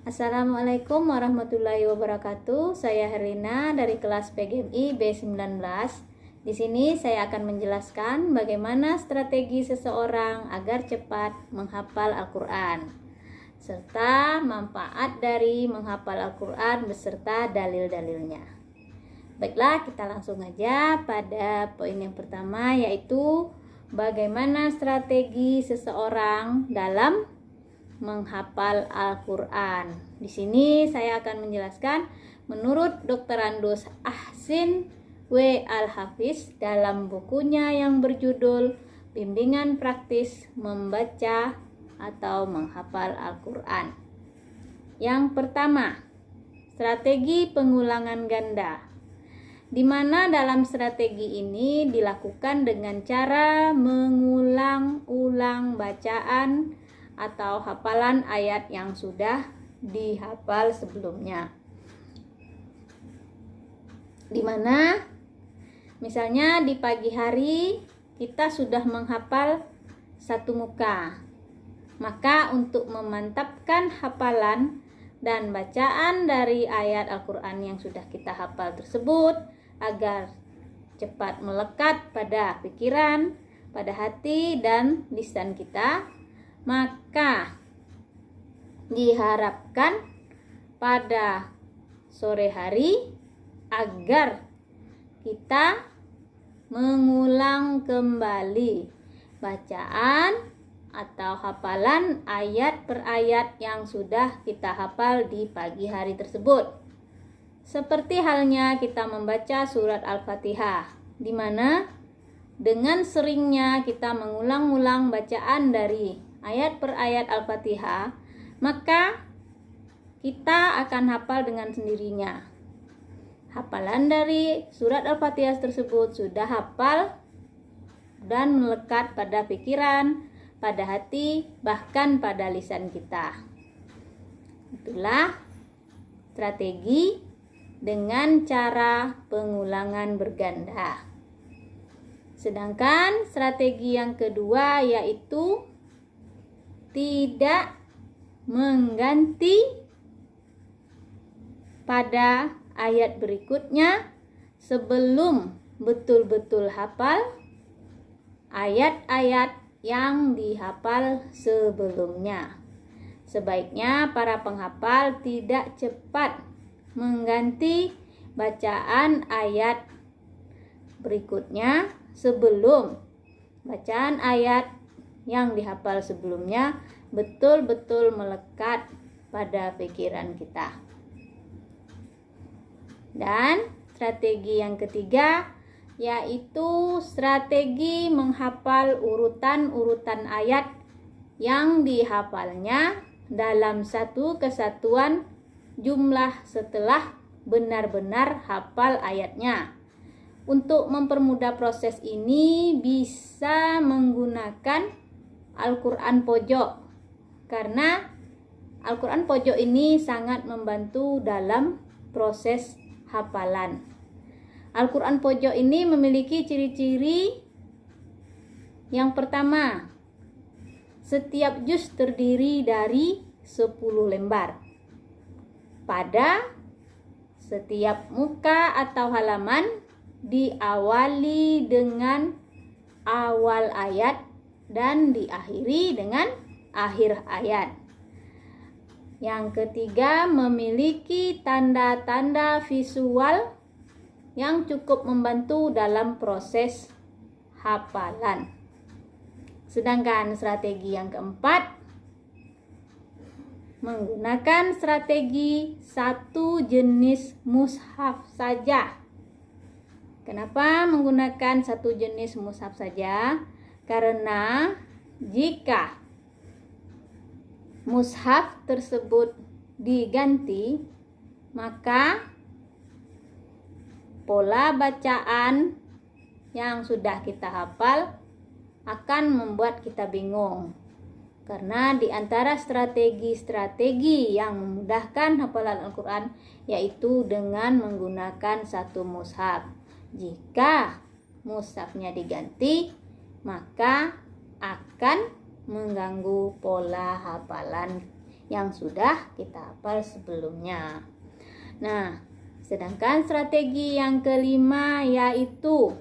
Assalamualaikum warahmatullahi wabarakatuh. Saya Herina dari kelas PGMI B19. Di sini saya akan menjelaskan bagaimana strategi seseorang agar cepat menghafal Al-Quran, serta manfaat dari menghafal Al-Quran beserta dalil-dalilnya. Baiklah, kita langsung aja pada poin yang pertama, yaitu bagaimana strategi seseorang dalam menghafal Al-Quran. Di sini saya akan menjelaskan menurut Dr. Andus Ahsin W. Al-Hafiz dalam bukunya yang berjudul Bimbingan Praktis Membaca atau Menghafal Al-Quran. Yang pertama, strategi pengulangan ganda, di mana dalam strategi ini dilakukan dengan cara mengulang-ulang bacaan atau hafalan ayat yang sudah dihafal sebelumnya. Di mana misalnya di pagi hari kita sudah menghafal satu muka, maka untuk memantapkan hafalan dan bacaan dari ayat Al-Quran yang sudah kita hafal tersebut agar cepat melekat pada pikiran, pada hati dan lisan kita, maka diharapkan pada sore hari agar kita mengulang kembali bacaan atau hafalan ayat per ayat yang sudah kita hafal di pagi hari tersebut. Seperti halnya kita membaca surat Al-Fatihah, di mana dengan seringnya kita mengulang-ulang bacaan dari ayat per ayat Al-Fatihah, maka kita akan hafal dengan sendirinya. Hafalan dari surat Al-Fatihah tersebut sudah hafal dan melekat pada pikiran, pada hati, bahkan pada lisan kita. Itulah strategi dengan cara pengulangan berganda. Sedangkan strategi yang kedua yaitu tidak mengganti pada ayat berikutnya sebelum betul-betul hafal ayat-ayat yang dihafal sebelumnya. Sebaiknya para penghafal tidak cepat mengganti bacaan ayat berikutnya sebelum bacaan ayat yang dihafal sebelumnya betul-betul melekat pada pikiran kita. Dan strategi yang ketiga yaitu strategi menghafal urutan-urutan ayat yang dihafalnya dalam satu kesatuan jumlah setelah benar-benar hafal ayatnya. Untuk mempermudah proses ini bisa menggunakan Al-Quran pojok, karena Al-Quran pojok ini sangat membantu dalam proses hafalan. Al-Quran pojok ini memiliki ciri-ciri. Yang pertama, setiap juz terdiri dari 10 lembar. Pada setiap muka atau halaman diawali dengan awal ayat dan diakhiri dengan akhir ayat. Yang ketiga, memiliki tanda-tanda visual yang cukup membantu dalam proses hafalan. Sedangkan strategi yang keempat, menggunakan strategi satu jenis mushaf saja. Kenapa menggunakan satu jenis mushaf saja? Karena jika mushaf tersebut diganti, maka pola bacaan yang sudah kita hafal akan membuat kita bingung. Karena di antara strategi-strategi yang memudahkan hafalan Al-Quran yaitu dengan menggunakan satu mushaf. Jika mushafnya diganti, maka akan mengganggu pola hafalan yang sudah kita hafal sebelumnya. Nah, sedangkan strategi yang kelima yaitu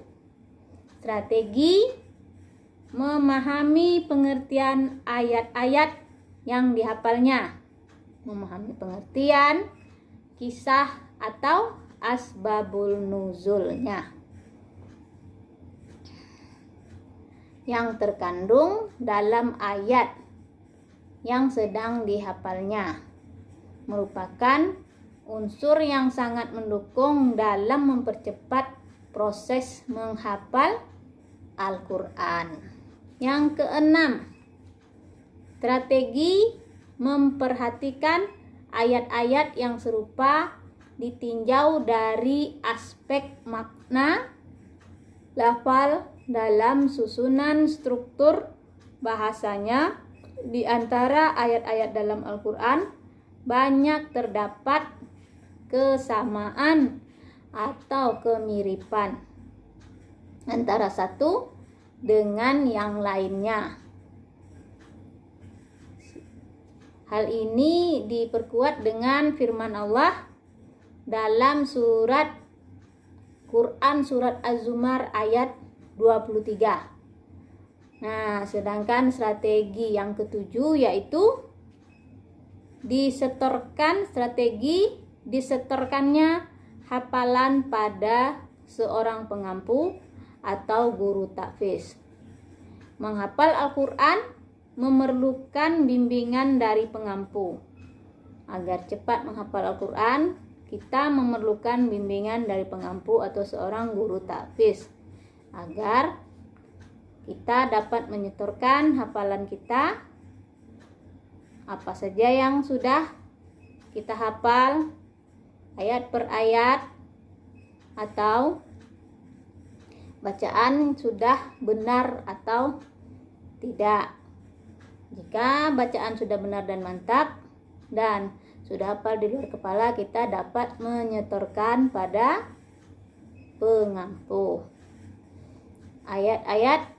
strategi memahami pengertian ayat-ayat yang dihafalnya. Memahami pengertian, kisah atau asbabul nuzulnya yang terkandung dalam ayat yang sedang dihafalnya, merupakan unsur yang sangat mendukung dalam mempercepat proses menghafal Al-Quran. Yang keenam, strategi memperhatikan ayat-ayat yang serupa ditinjau dari aspek makna, lafal dalam susunan struktur bahasanya. Di antara ayat-ayat dalam Al-Quran banyak terdapat kesamaan atau kemiripan antara satu dengan yang lainnya. Hal ini diperkuat dengan firman Allah dalam surat Quran surat Az-Zumar ayat 23. Nah, sedangkan strategi yang ketujuh yaitu disetorkannya hafalan pada seorang pengampu atau guru tahfiz. Menghafal Al-Quran memerlukan bimbingan dari pengampu. Agar cepat menghafal Al-Quran, kita memerlukan bimbingan dari pengampu atau seorang guru tahfiz, agar kita dapat menyetorkan hafalan kita apa saja yang sudah kita hafal ayat per ayat, atau bacaan sudah benar atau tidak. Jika bacaan sudah benar dan mantap dan sudah hafal di luar kepala, kita dapat menyetorkan pada pengampu. Ayat-ayat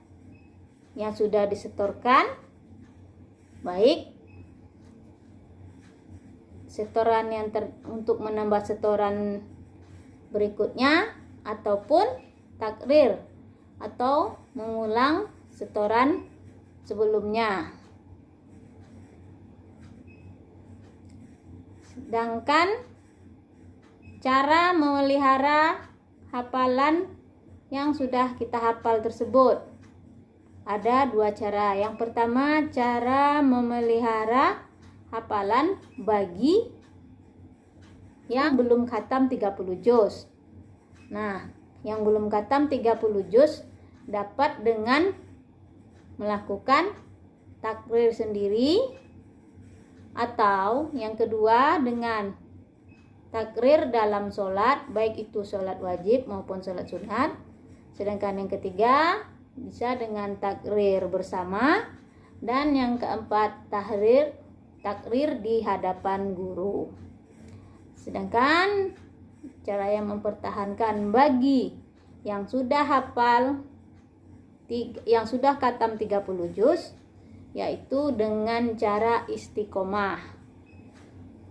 yang sudah disetorkan, baik setoran yang untuk menambah setoran berikutnya ataupun takrir atau mengulang setoran sebelumnya. Sedangkan cara memelihara hafalan yang sudah kita hafal tersebut, ada dua cara. Yang pertama, cara memelihara hafalan bagi yang belum khatam 30 juz. Nah, yang belum khatam 30 juz dapat dengan melakukan takrir sendiri, atau yang kedua dengan takrir dalam sholat, baik itu sholat wajib maupun sholat sunat. Sedangkan yang ketiga bisa dengan takrir bersama, dan yang keempat takrir di hadapan guru. Sedangkan cara yang mempertahankan bagi yang sudah hafal, yang sudah khatam 30 juz, yaitu dengan cara istiqomah.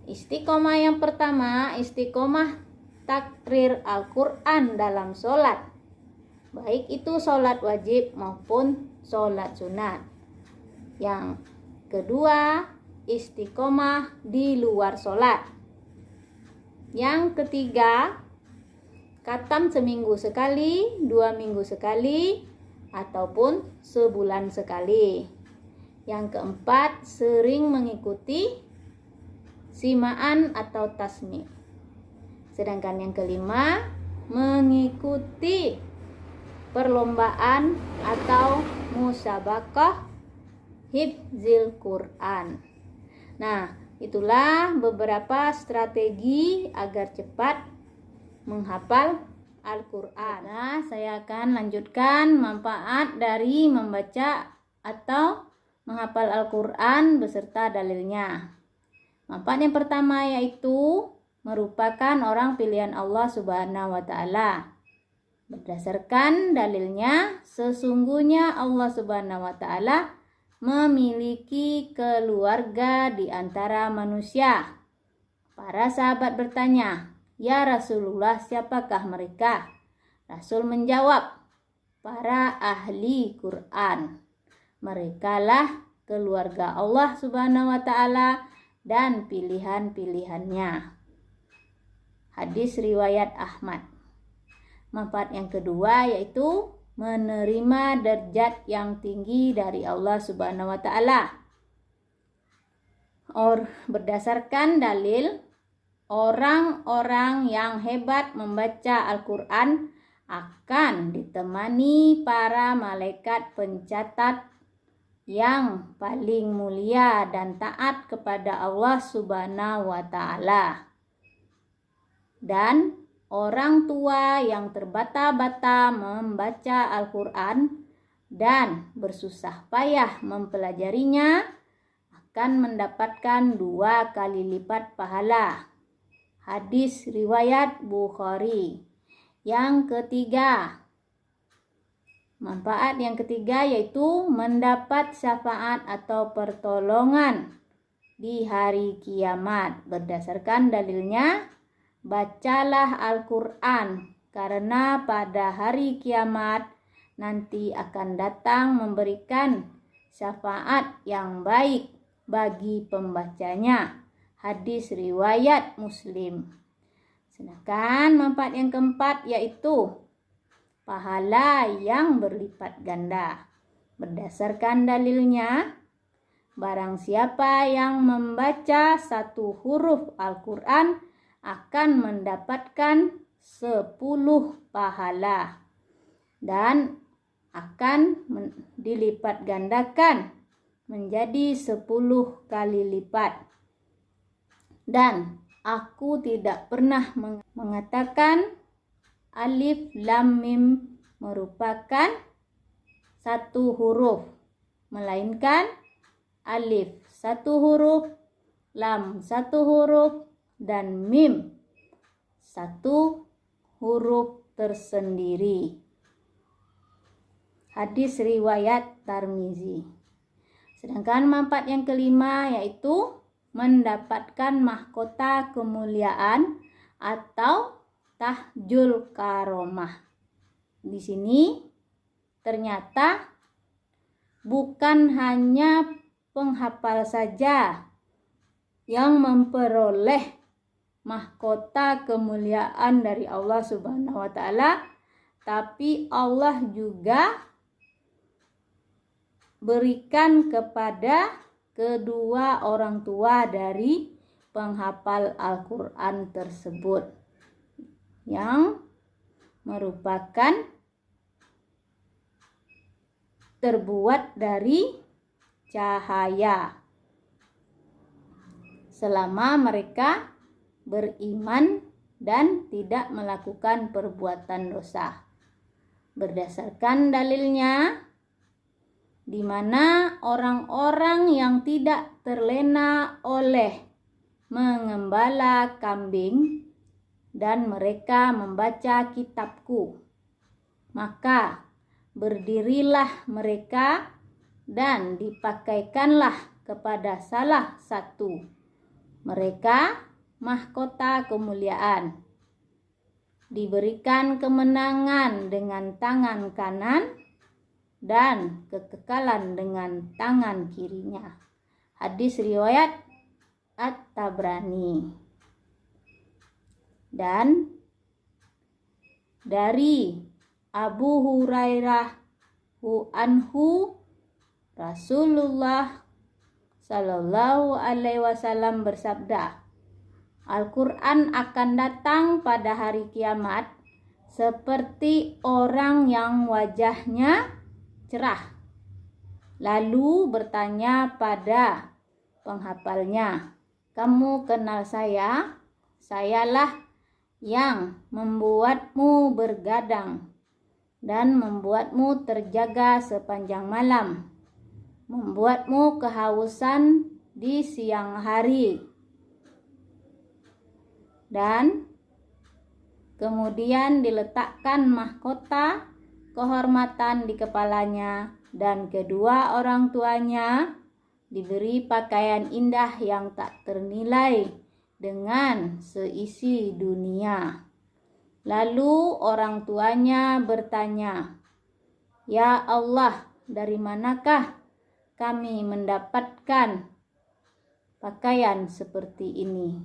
Istiqomah yang pertama, istiqomah takrir Al-Quran dalam sholat, baik itu sholat wajib maupun sholat sunat. Yang kedua, istiqomah di luar sholat. Yang ketiga, khatam seminggu sekali, 2 minggu sekali, ataupun sebulan sekali. Yang keempat, sering mengikuti simaan atau tasmi'. Sedangkan yang kelima, mengikuti perlombaan atau musabaqah hifzil Quran. Nah, itulah beberapa strategi agar cepat menghafal Al-Quran. Nah, saya akan lanjutkan manfaat dari membaca atau menghafal Al-Quran beserta dalilnya. Manfaat yang pertama yaitu merupakan orang pilihan Allah Subhanahu wa Ta'ala. Berdasarkan dalilnya, sesungguhnya Allah Subhanahu wa Ta'ala memiliki keluarga di antara manusia. Para sahabat bertanya, "Ya Rasulullah, siapakah mereka?" Rasul menjawab, "Para ahli Quran. Merekalah keluarga Allah Subhanahu wa Ta'ala dan pilihan-pilihannya." Hadis riwayat Ahmad. Manfaat yang kedua yaitu menerima derajat yang tinggi dari Allah Subhanahu wa Ta'ala. Berdasarkan dalil, orang-orang yang hebat membaca Al-Quran akan ditemani para malaikat pencatat yang paling mulia dan taat kepada Allah Subhanahu wa Ta'ala. Dan orang tua yang terbata-bata membaca Al-Quran dan bersusah payah mempelajarinya akan mendapatkan 2 kali lipat pahala. Hadis riwayat Bukhari. Yang ketiga, manfaat yang ketiga yaitu mendapat syafaat atau pertolongan di hari kiamat. Berdasarkan dalilnya, bacalah Al-Quran karena pada hari kiamat nanti akan datang memberikan syafaat yang baik bagi pembacanya. Hadis riwayat Muslim. Sedangkan manfaat yang keempat yaitu pahala yang berlipat ganda. Berdasarkan dalilnya, barang siapa yang membaca 1 huruf Al-Quran akan mendapatkan 10 pahala dan akan dilipat gandakan menjadi 10 kali lipat. Dan aku tidak pernah mengatakan alif lam mim merupakan 1 huruf, melainkan alif 1 huruf, lam 1 huruf, dan mim 1 huruf tersendiri. Hadis riwayat Tirmizi. Sedangkan manfaat yang kelima yaitu mendapatkan mahkota kemuliaan atau tahjul karomah. Di sini ternyata bukan hanya penghafal saja yang memperoleh mahkota kemuliaan dari Allah Subhanahu wa Ta'ala, tapi Allah juga berikan kepada kedua orang tua dari penghafal Al-Quran tersebut yang merupakan terbuat dari cahaya selama mereka beriman dan tidak melakukan perbuatan dosa. Berdasarkan dalilnya, di mana orang-orang yang tidak terlena oleh mengembala kambing dan mereka membaca kitabku, maka berdirilah mereka dan dipakaikanlah kepada salah satu mereka mahkota kemuliaan, diberikan kemenangan dengan tangan kanan dan kekekalan dengan tangan kirinya. Hadis riwayat At-Tabrani. Dan dari Abu Hurairah anhu, Rasulullah Sallallahu Alaihi Wasallam bersabda, Al-Quran akan datang pada hari kiamat seperti orang yang wajahnya cerah, lalu bertanya pada penghafalnya, "Kamu kenal saya? Sayalah yang membuatmu bergadang dan membuatmu terjaga sepanjang malam, membuatmu kehausan di siang hari, dan kemudian diletakkan mahkota kehormatan di kepalanya dan kedua orang tuanya diberi pakaian indah yang tak ternilai dengan seisi dunia. Lalu orang tuanya bertanya, "Ya Allah, dari manakah kami mendapatkan pakaian seperti ini?"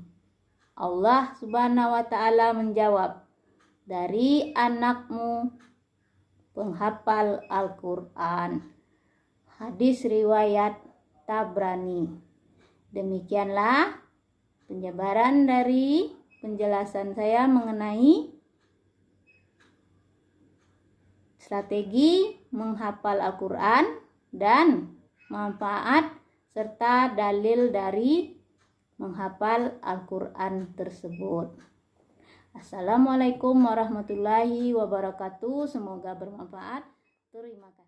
Allah Subhanahu wa ta'ala menjawab, "Dari anakmu penghafal Al-Quran." Hadis riwayat Tabrani. Demikianlah penjabaran dari penjelasan saya mengenai strategi menghafal Al-Quran dan manfaat serta dalil dari menghafal Al-Quran tersebut. Assalamualaikum warahmatullahi wabarakatuh. Semoga bermanfaat. Terima kasih.